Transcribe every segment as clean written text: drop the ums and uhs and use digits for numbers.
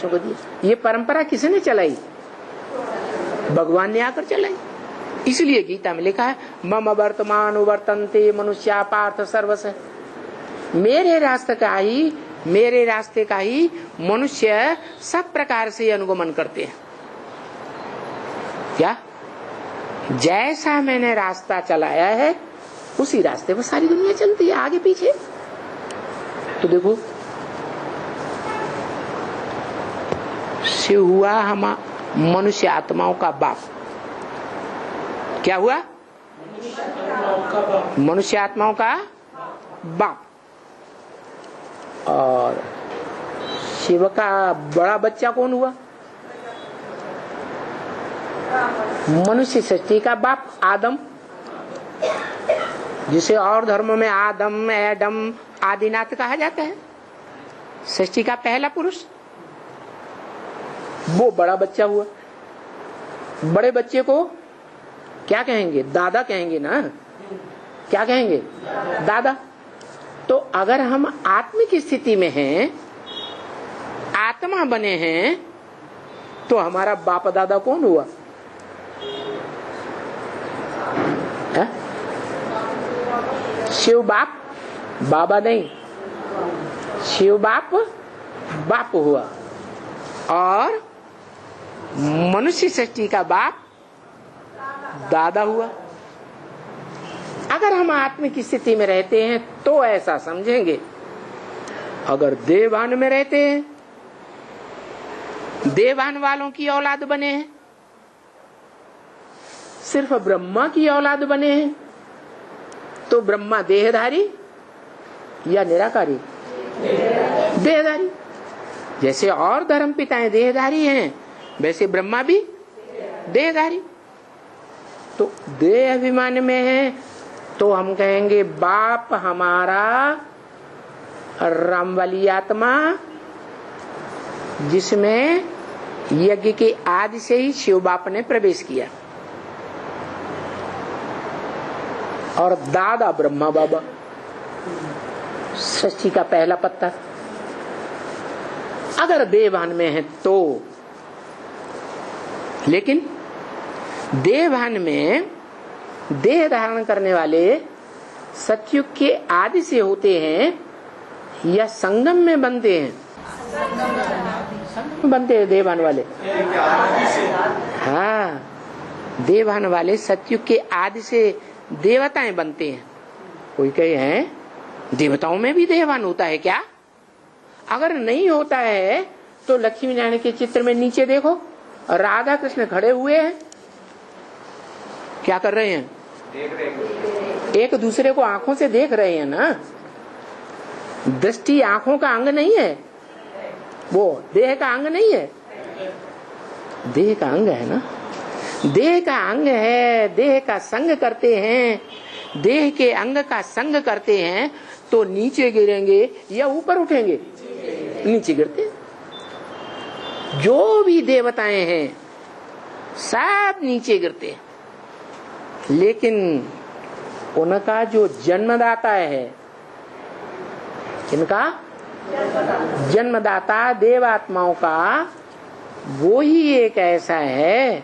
को दिया। ये परंपरा किसने चलाई? भगवान ने आकर चलाई। इसलिए गीता में लिखा है मम वर्तमान वर्तन्ते मनुष्या पार्थ सर्वस। मेरे रास्ते का ही मनुष्य सब प्रकार से अनुगमन करते हैं। क्या? जैसा मैंने रास्ता चलाया है उसी रास्ते पर सारी दुनिया चलती है, आगे पीछे। तो देखो शिव हुआ हम मनुष्य आत्माओं का बाप। क्या हुआ? मनुष्य आत्माओं का बाप। और शिव का बड़ा बच्चा कौन हुआ? मनुष्य सृष्टि का बाप आदम, जिसे और धर्मों में आदम एडम आदिनाथ कहा जाता है। सृष्टि का पहला पुरुष वो बड़ा बच्चा हुआ। बड़े बच्चे को क्या कहेंगे? दादा कहेंगे ना। क्या कहेंगे? दादा। तो अगर हम आत्मिक स्थिति में हैं, आत्मा बने हैं, तो हमारा बाप दादा कौन हुआ? है? शिव बाप बाबा नहीं, शिव बाप बाप हुआ। और मनुष्य सृष्टि का बाप दादा हुआ। अगर हम आत्मिक स्थिति में रहते हैं तो ऐसा समझेंगे। अगर देवान में रहते हैं, देवान वालों की औलाद बने हैं, सिर्फ ब्रह्मा की औलाद बने हैं, तो ब्रह्मा देहधारी या निराकारी? देहधारी। जैसे और धर्म पिताएं देहधारी हैं, वैसे ब्रह्मा भी देहधारी। तो देह अभिमान में है तो हम कहेंगे बाप हमारा राम वाली आत्मा, जिसमें यज्ञ के आदि से ही शिव बाप ने प्रवेश किया। और दादा ब्रह्मा बाबा, सृष्टि का पहला पत्थर। अगर देवभान में है तो, लेकिन देवभान में देह धारण करने वाले सतयुग के आदि से होते हैं या संगम में बनते हैं? बनते हैं देवभान वाले। हाँ, देवभान वाले सतयुग के आदि से देवताएं बनते हैं। कोई कहे हैं देवताओं में भी देवभान होता है क्या? अगर नहीं होता है तो लक्ष्मी नारायण के चित्र में नीचे देखो, राधा कृष्ण खड़े हुए हैं। क्या कर रहे हैं? देख रहे हैं। एक दूसरे को आंखों से देख रहे हैं ना। दृष्टि आंखों का अंग नहीं है, वो देह का अंग नहीं है। देह का अंग है ना। देह का अंग है, देह का संग करते हैं, देह के अंग का संग करते हैं तो नीचे गिरेंगे या ऊपर उठेंगे? नीचे गिरते। जो भी देवताएं हैं सब नीचे गिरते हैं, लेकिन उनका जो जन्मदाता है, इनका जन्मदाता देवात्माओं का, वो ही एक ऐसा है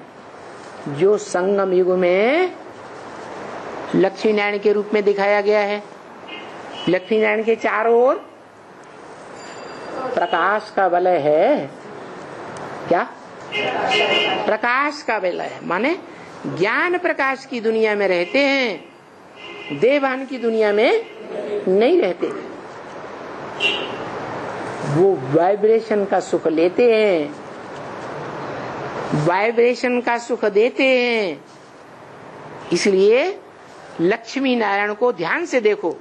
जो संगम युग में लक्ष्मी नारायण के रूप में दिखाया गया है। लक्ष्मी नारायण के चारों ओर प्रकाश का वलय है। क्या? प्रकाश का वलय है, माने ज्ञान प्रकाश की दुनिया में रहते हैं, देवभान की दुनिया में नहीं रहते। वो वाइब्रेशन का सुख लेते हैं, वाइब्रेशन का सुख देते हैं। इसलिए लक्ष्मी नारायण को ध्यान से देखो।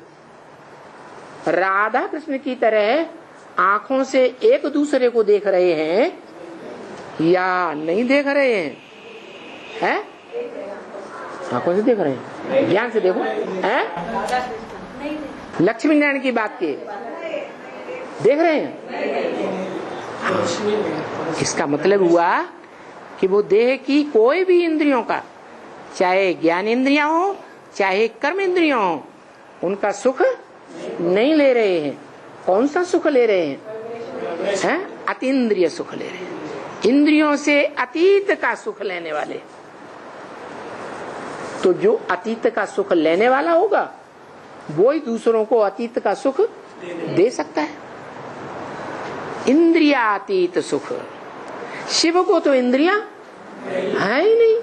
राधा कृष्ण की तरह आंखों से एक दूसरे को देख रहे हैं या नहीं देख रहे हैं? हैं? आंखों से देख रहे हैं। ध्यान से देखो। हैं? लक्ष्मी नारायण की बात की देख रहे हैं। इसका मतलब हुआ कि वो देह की कोई भी इंद्रियों का, चाहे ज्ञान इंद्रियां हो चाहे कर्म इंद्रियां हो, उनका सुख नहीं ले रहे हैं। कौन सा सुख ले रहे हैं? अतीन्द्रिय सुख ले रहे हैं, इंद्रियों से अतीत का सुख लेने वाले। तो जो अतीत का सुख लेने वाला होगा वो ही दूसरों को अतीत का सुख दे सकता है। इंद्रियातीत सुख। शिव को तो इंद्रियां है ही नहीं।